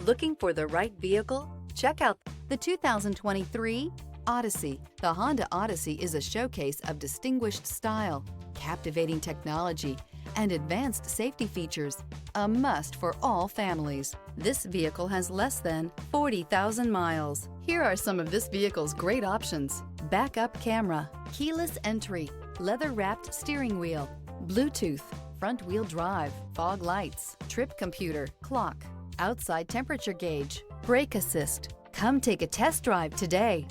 Looking for the right vehicle? Check out the 2023 Odyssey. The Honda Odyssey is a showcase of distinguished style, captivating technology, and advanced safety features. A must for all families. This vehicle has less than 40,000 miles. Here are some of this vehicle's great options: backup camera, keyless entry, leather-wrapped steering wheel, Bluetooth, front-wheel drive, fog lights, trip computer, clock, outside temperature gauge, brake assist. Come take a test drive today.